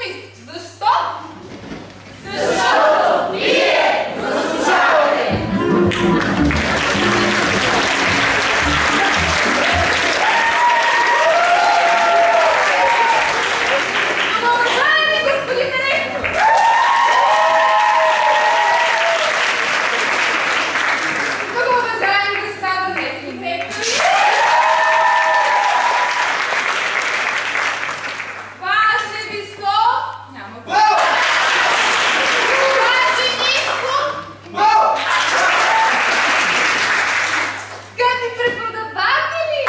икономист. Защо? Защото вие го заслужавате! Уважаеми господин директор! Много уважаеми господа заместник директори! Ваше високо! Няма го. Ваше ниско! Скъпи преподаватели!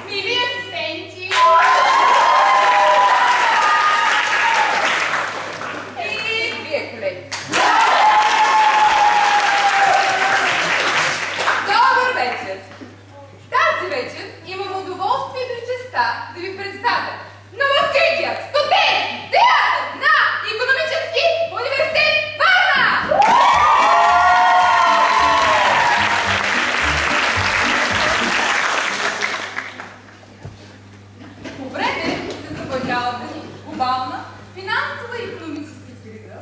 Мили асистенти! И вие, колеги! Добър вечер! Тази вечер имам удоволствието и честта да ви представя на открития студент театър на Икономически университет Варна! По време на завладялата ни глобална финансова и икономическа криза,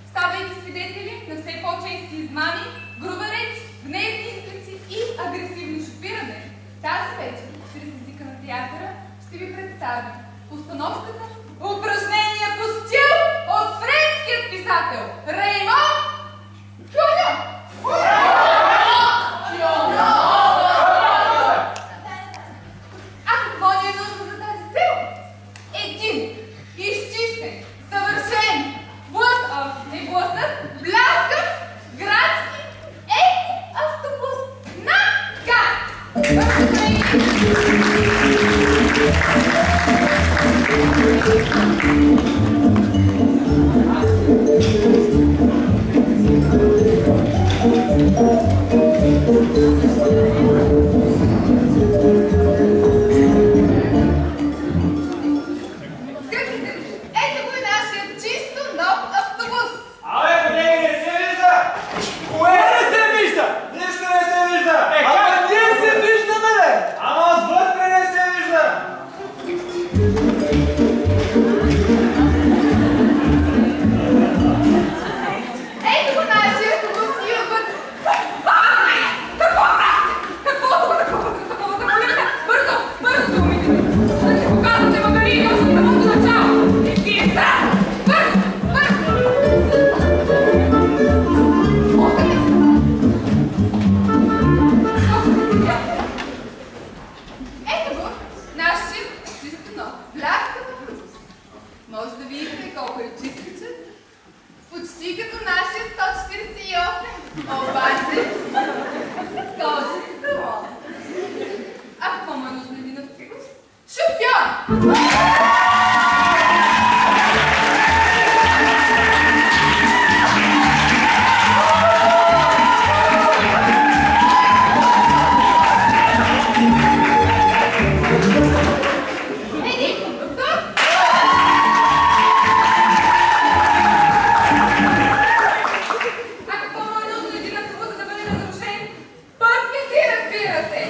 ставайки свидетели на все по-чести измами, груба реч, гневни изрици и агресивно шофиране, тази вечер, чрез езика на театъра, ще ви представя постановката "Упражнения по стил" от френският писател Реймон Кюньо. А какво ни е нужно за тази цел? Един изчистен, съвършен, не блъснат, бляскав, градски автобус на газ! Скъпи зрители, ето го и нашия чисто нов автобус! Абе, колеги, не се вижда! Кое не се вижда? Нищо не се вижда! Ама ние се виждаме, бе! Ама отвътре не се вижда! Ето го нашия автобус и отвъд... Какво правите? Какво правите? Бързо, умите! Да се показвате магарии още на самото начало! И вие срам! Бързо! Ето го, нашия чисто нов, бляскав автобус. Може да видите колко е чистичен. Почти като нашия 148, обаче с кожен салон. А какво му е нужно един автобус? Шофьор! Един кондуктор! А какво му е нужно един автобус, за да бъде разрушен? Пътници, разбира се!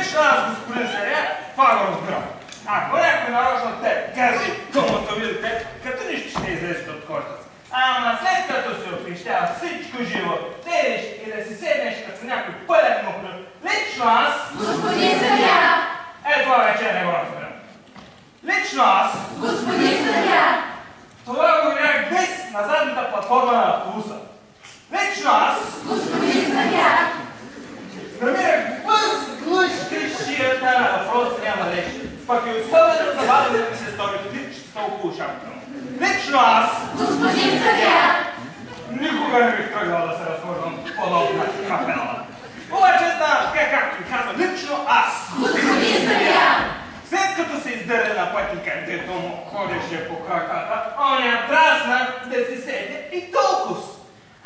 Лично аз, господин Царя, това го разбирам. Ако някой нарочно те гази автомобилите, като нищо ще излезете от кожата си. Ама след като се оприщава всичко живо, териш и да си седнеш като някой пълен мухлюк, лично аз... Господин Царя! Това вече не го разбирам. Лично аз... Господин Царя! Това го видях днес на задната платформа на автобуса. Лично аз... Господин Царя! Намирах възглъщи шията на въпрос няма реч. Пък и особено забавно да ми се стори личната около шапкано. Лично аз... Господин Царя! Никога не бих тръгнал да се разхождам подобна капела. Обаче стана така, както ви казвам, лично аз... Господин Царя! След като се издърне на пътника, дето му ходеше по краката, он я трасна да си седне и толкова.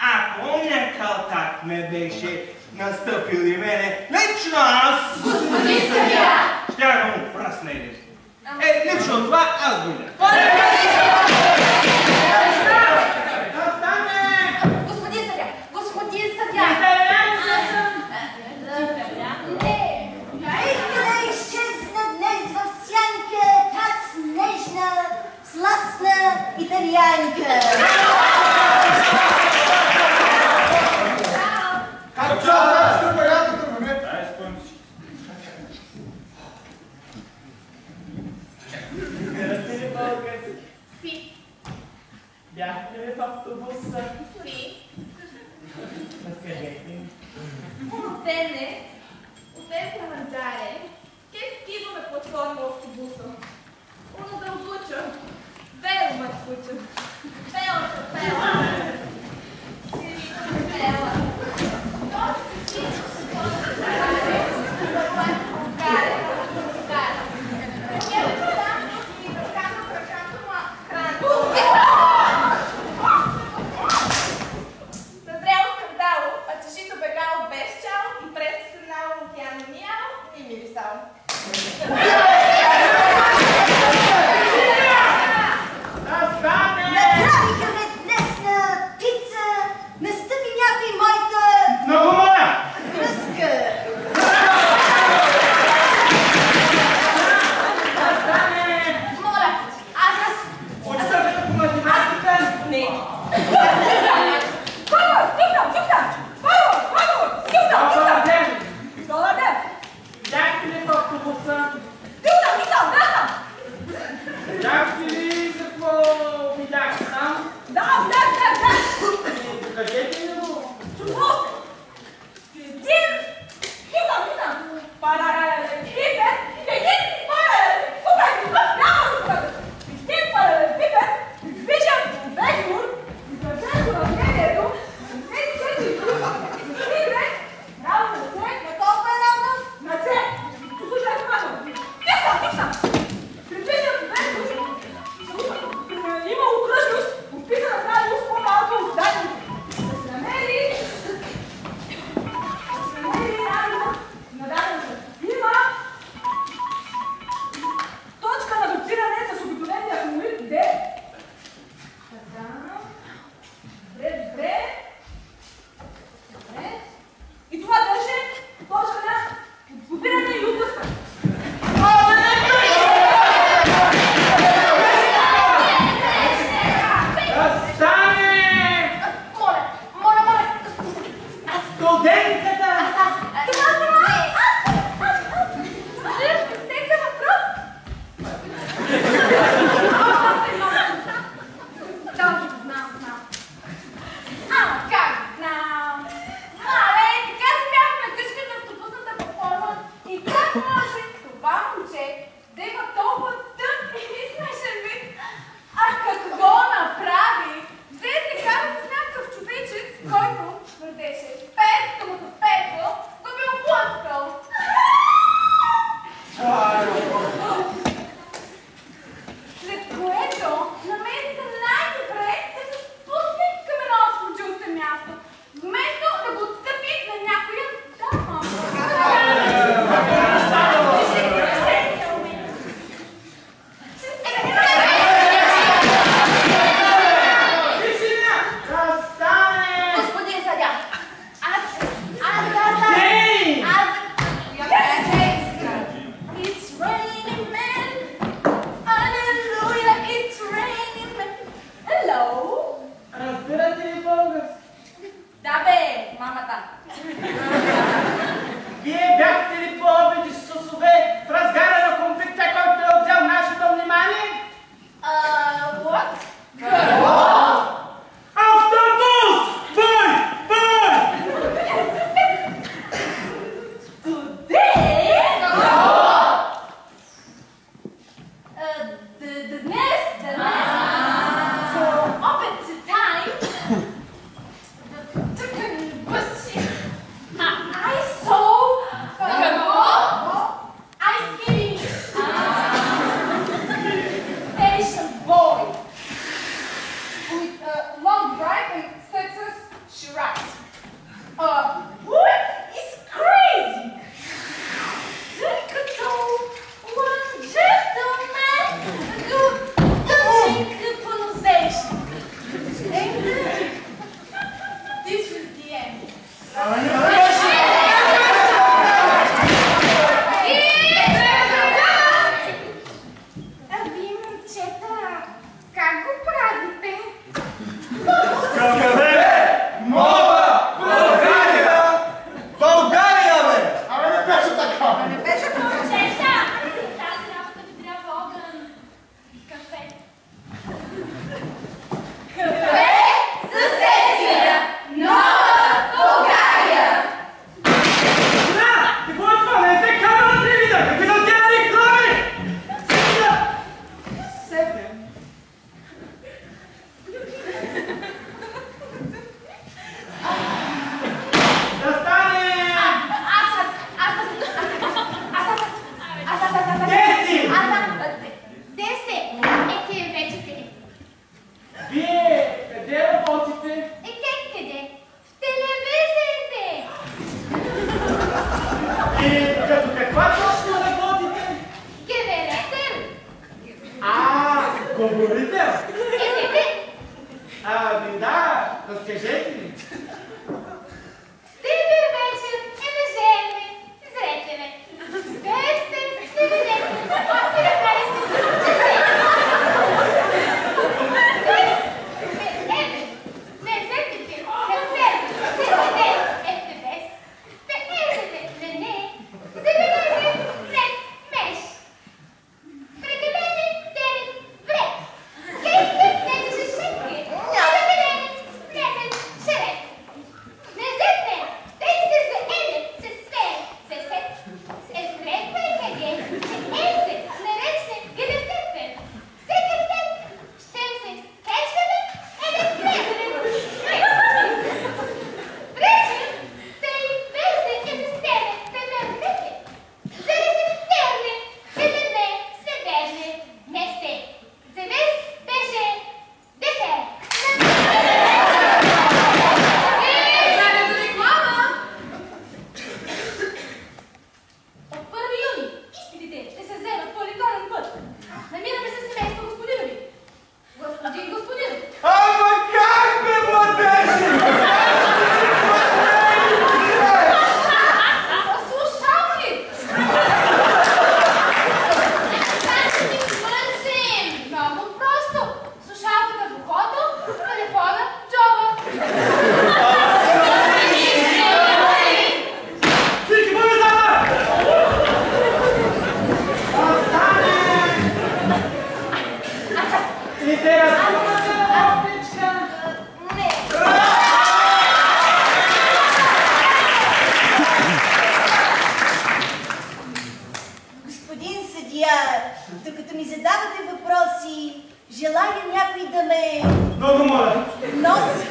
Ако оня калтак ме беше настъпил и мене, лично аз... Господин Царя! Щях да му прасна и нещо. Лично това аз го не. Господин Царя! Господин Царя! Не! Къде изчезна днес в сянка та снежна, сластна италианка? Как чао, да, ще порядка тук, бе? Дай, спомни си. Гледате ли български? Си. Бяхте ли в автобуса? Си. Разкажете ми. Отдене, отдене на манджаре, che schifo la platforma autobusa. Uno da uguccio. Vero ma uguccio. Vero, vero. Sì, vero. Sì, Назряло скандало, а чешито бегало без чало и през сигнало океано мияло и мирисало. Направиха ме днес на пица, настъпи някой моята... Много моля! Връзка. Моля, аз... Учителка по математика? Не. Павър, тука! Павър, Добър ден! Добър ден! Бяхте ли в автобуса? Като каква точно работите? Генератор. Говорител? Е. Да, разкажете ми. Добър вечер, уважаеми зрители. Вие ще видите какво се направи. Докато ми задавате въпроси, желая някой да ме... Много моля. Носи.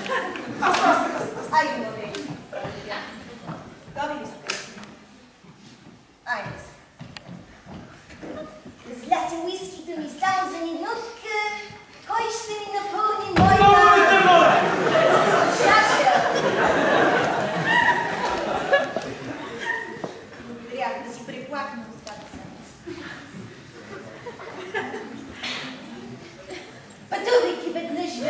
Айде, моля. Готови ли сте? Айде се. Зля се уискито ми само за минутка. Кой ще ми напълни моята... Много ли се моля? Чаша. Трябва да си преплакна устата си. Пътувайки веднъж в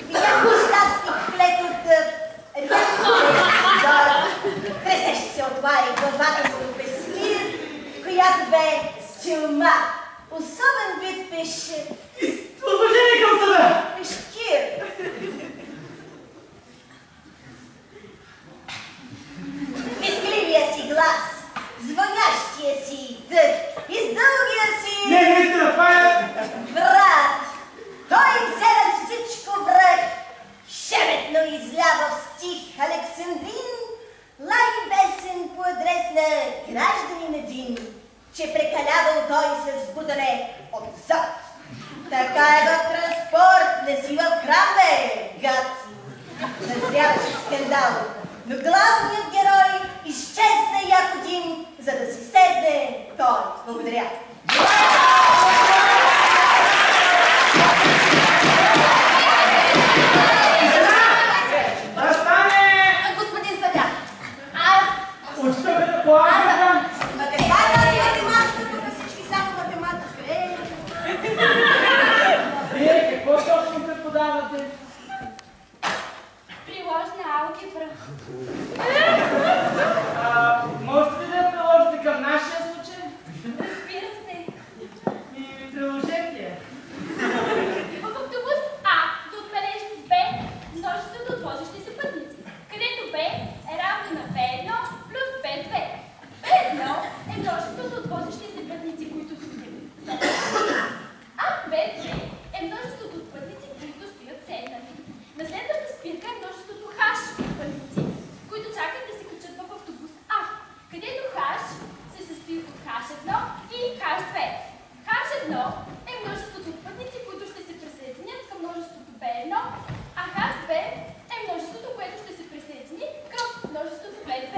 видях нещастник клет от тресещи се отваря главата му от песмир, която бе с челма. Особен вид пеше... Уважение към съда! Пешкир. Вискливия си глас, звънящия си дъх, издългия си... Не, наистина, това е... Брат, той взе на всичко връх, шеметно излява в стих Александрин, лай песен по адрес на гражданин един, че прекалявал той с бутане отзад. Така е в транспорт, не си в храм, бе, гад. Назряваше скандал, но главният герой изчезна як один, за да си седне той. Благодаря. Да стане! Господин съдя, аз... Учите ме да плавам! Математика, тук всички само математика. Вие какво точно преподавате? Приложна алгебра. Можете ли да приложите към нашия случай? Разбира се. И приложете. В автобус А да отбележим с Б множеството от возещи се пътници, където Б е равно на B1 плюс B2. B1 е множеството от возещи се пътници, които стоят седнали, а B2 е множеството от пътници, които стоят седнали. На следващата спирка е множеството H пътници, които чакат да се качат в автобус А, където H се състои от H1 и H2. H1 е множеството от пътници, които ще се присъединят към множеството B1, а H2 е множеството, което ще се присъедини към множеството B2.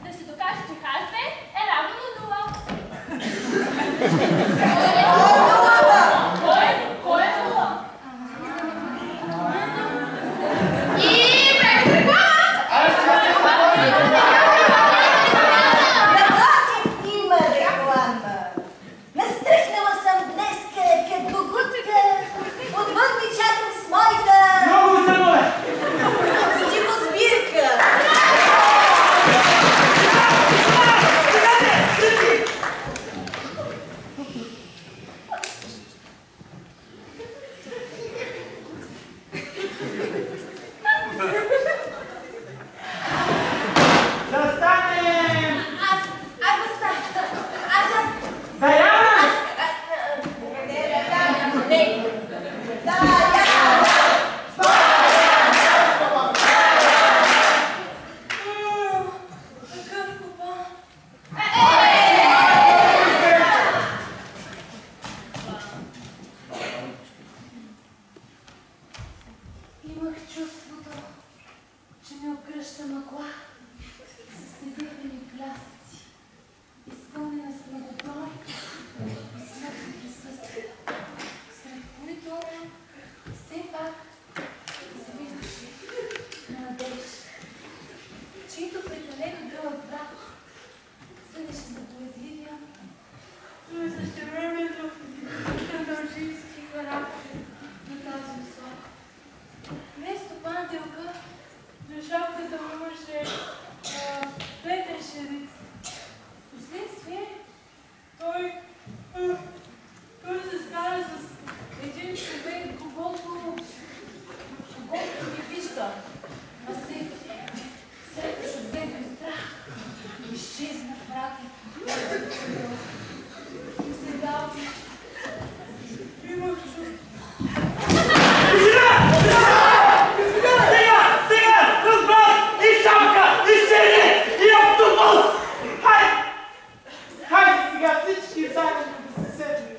Да се докаже, че H2 е равно на 0. Кой е 0? И време за реклама! леко дълъг брак. Съдеше за поезия, но и същевременно дължински характер на тази особа. не стопанателка, Но шапката му имаше Петър Шерица. впоследствие Той се скара с един човек, когото не вижда, а сякаш от земен страх, изчезна в мрака и се дал. имах чувство. Стига! Разбрах! И шапка! И шерец! И автобус! Хайде сега всички заедно да се седнем.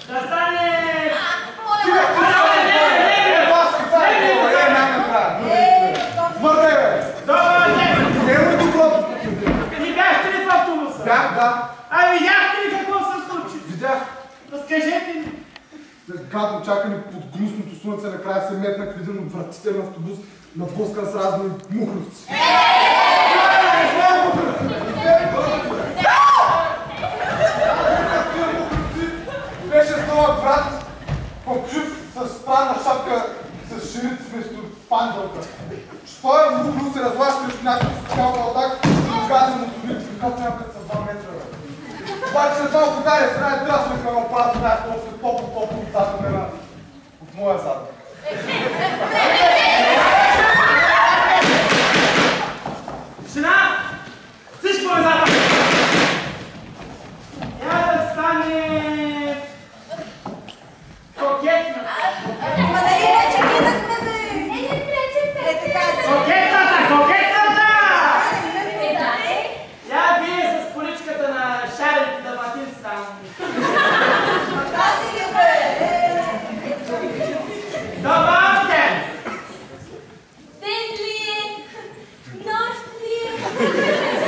Да стане! Не бяхте ли в автобуса? Да. А видяхте ли какво се случи? Видях. Разкажете ми. Гадно чакане под гнусното слънце, накрая се метнах в един от вратите на автобус, напускан с разни мухлювци. Беше с нова врат, попчив с прана шапка с ширит вместо панделка. Той мухлю се разлага срещу някакъв социален атак и газа моторите, като някакъв са 2 метра. Обаче след малко удари с една драсна към апарата, знаеш, после топло отзад на от моя задник. Жена! Всичко е задък! Тя да стане... кокетна. Ма нали вече минахме, бе? Кокетната! Кокетната! Да. Тя бие с поличката на шарите да матин там. Тази ли, бе? Добър ден! Ден ли е? Нощ ли е?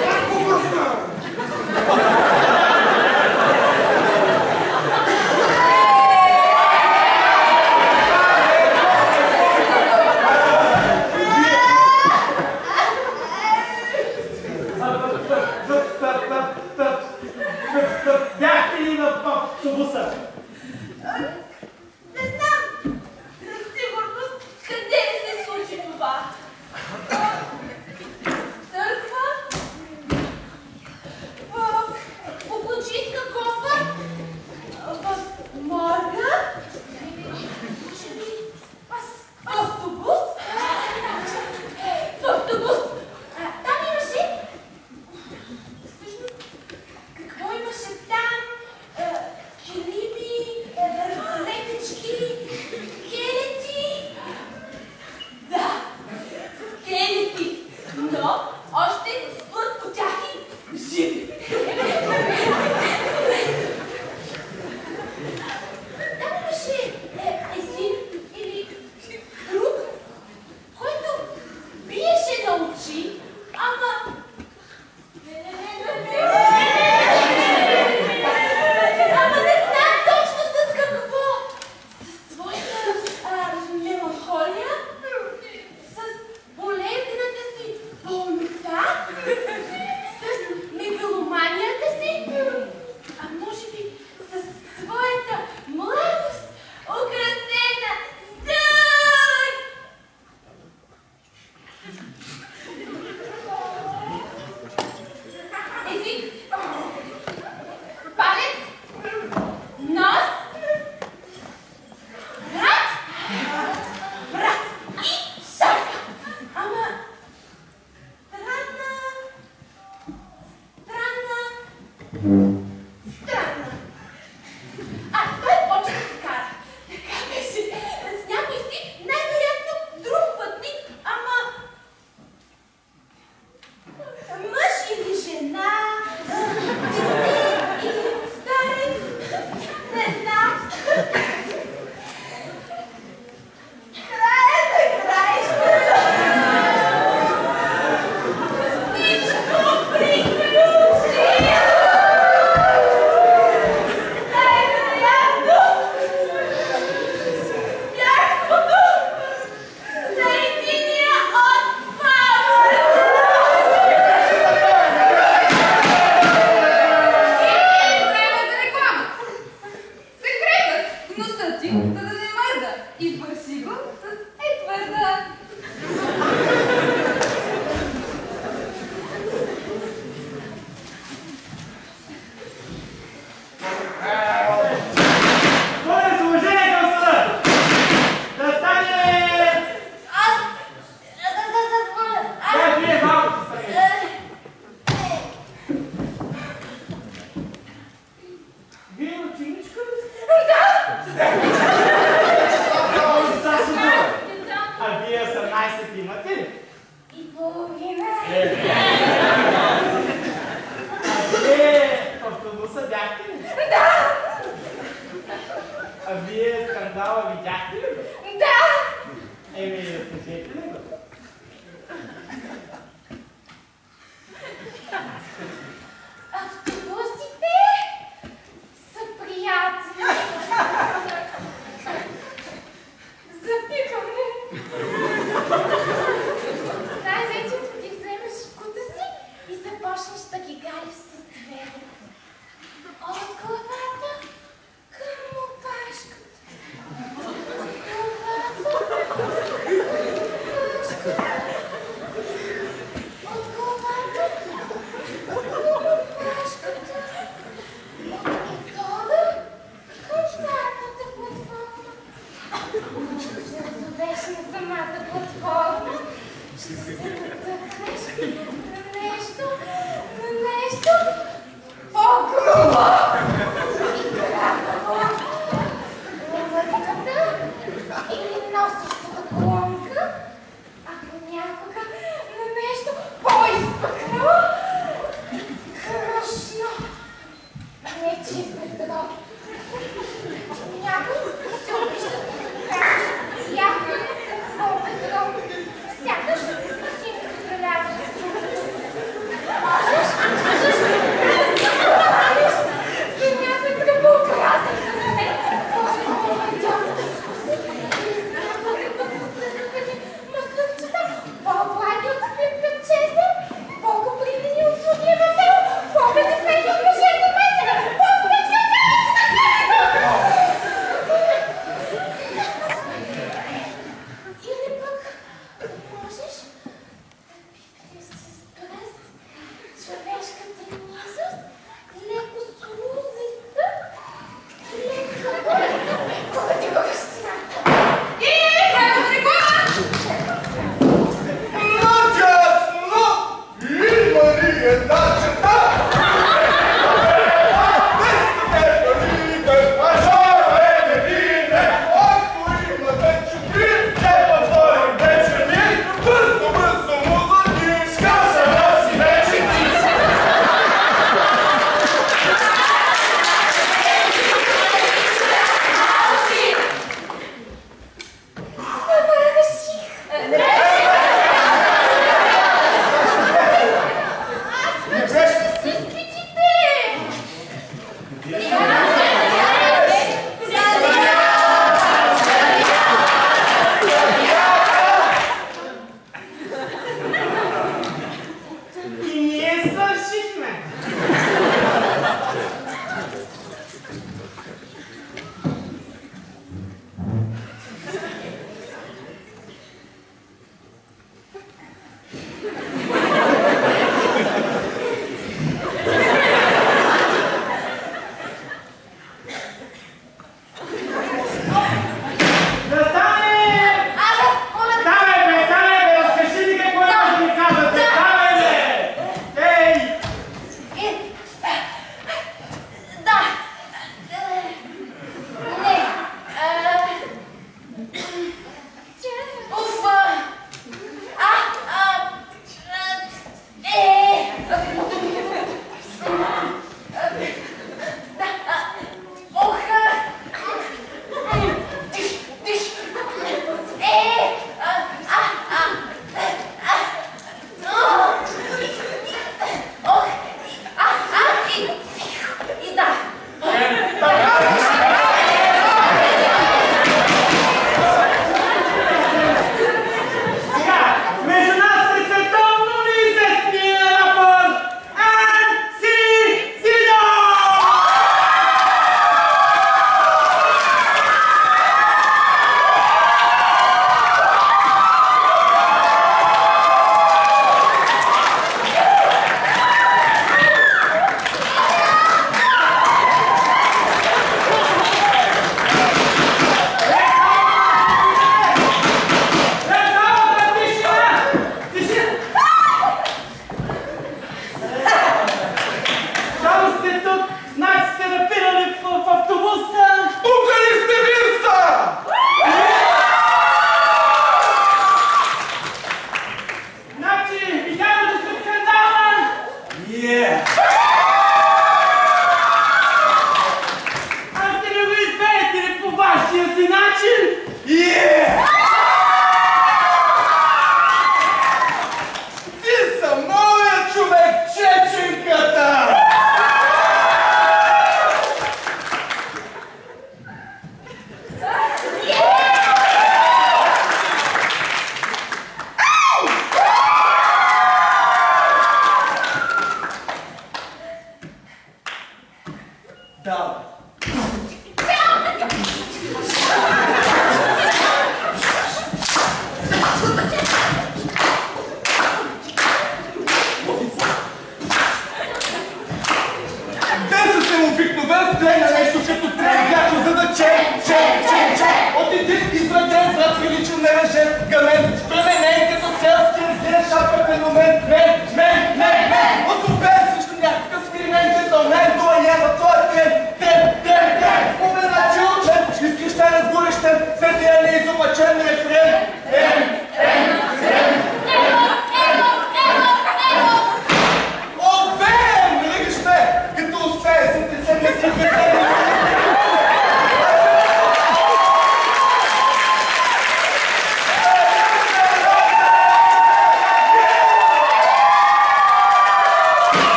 Бяхте ли в автобуса? Не знам. Със сигурност къде се случи това? Църква? В Букучинска кофа? В морга? Може би в автобус? В автобус! Там имаше... Всъщност, какво имаше там? Килими, носа ти, за да не мърда. Избърши го с твърда. Моля, с уважение към съда! Да стане... Да, вие малко стане. Вие ученичка ли сте? А вие 18 имате ли? И половина. А вие в автобуса бяхте ли? Да! А вие скандала видяхте ли? Да! Кажете ли го? Автобусите са приятели. Запикаме. Най-вече ти вземеш кута си и започнеш да ги галиш с дверите. От главата към опашката. От главата към опашката. От долу към задната платформа. Ще се озовеш на самата платформа. Ще се натъкнеш на нещо по-грубо и красиво. Лъвката или носещата колонка, а понякога на нещо по-изпъкнало, кръшно. Не чист петрол. Някой се обижда да каже, явно какво петрол. Сякаш си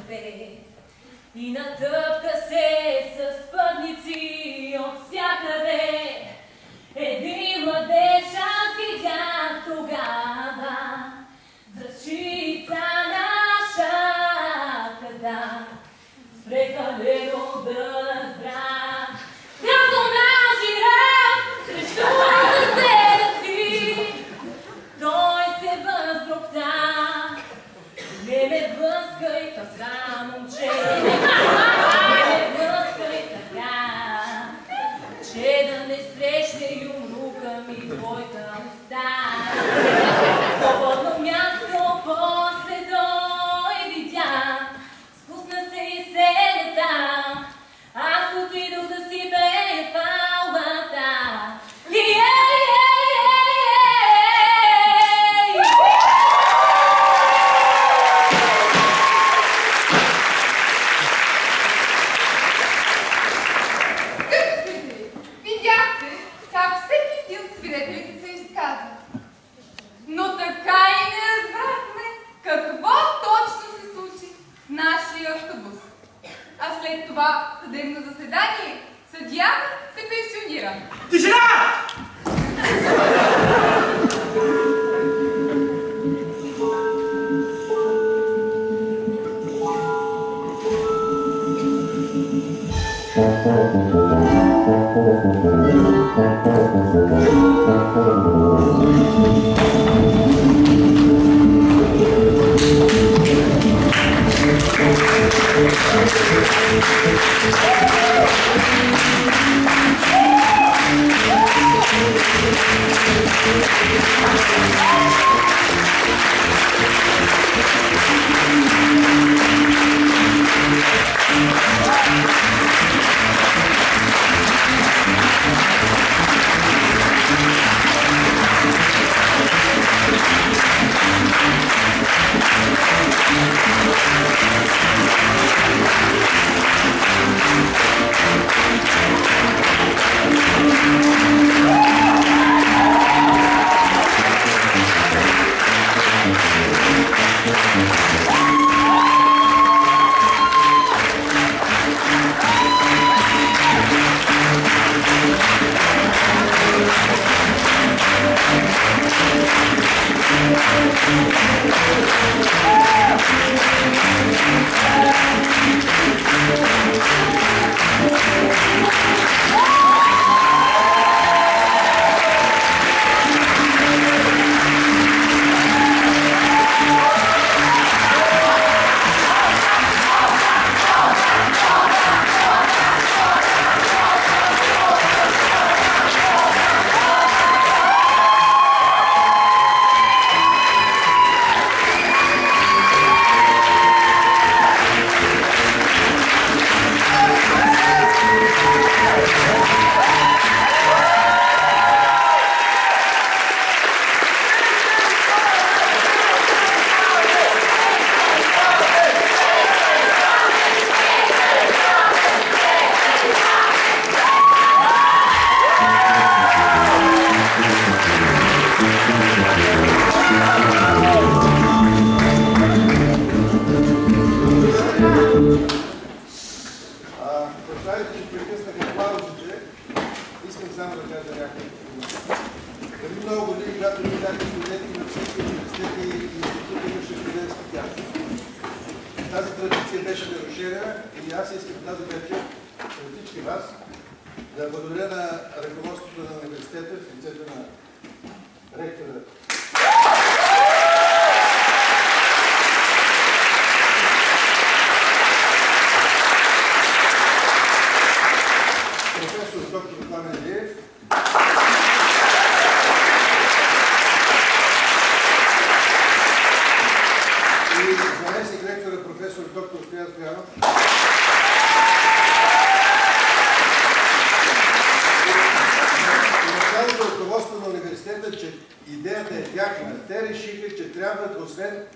небе. И натъпка се с пътници от всякъде. Един младеж аз видях тогава, зрачица на шапката, с прекалено дълъг брак. Като нажи рък срещу съседа си, той се възброкта. Не ме блъскай, каза момче, не ме блъскай така, че да не срещне юмрука ми твоята уста. Свободно място после той видя, спусна се и седна там. Аз отидох да си пея палмата. Видяхте как всеки един от свидетелите се изказа. Но така и не разбрахме какво точно се случи в нашия автобус. А след това съдебно заседание съдията се пенсионира. Тишина!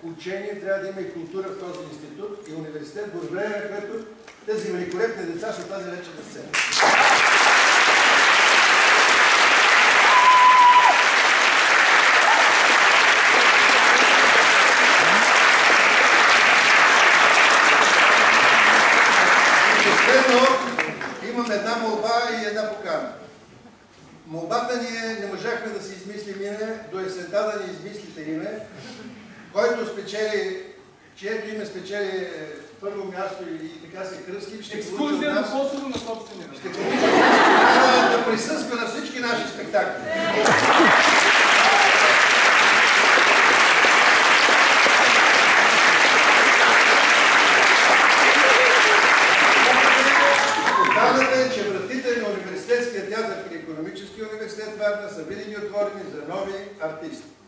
Учение трябва да има и култура в този институт и университет, благодарение на което тези великолепни деца са тази вечер на сцена. Последно имам една молба и една покана. Молбата ни е, не можахме да си измислим име, до есента да ни измислите име, който спечели, чието име спечели първо място и така се кръсти, ще получи от нас... Косово на собствения. Ще получи да присъства на всички наши спектакли. Поканата, че вратите на Университетския театър при Икономическия университет Варна са винаги отворени за нови артисти.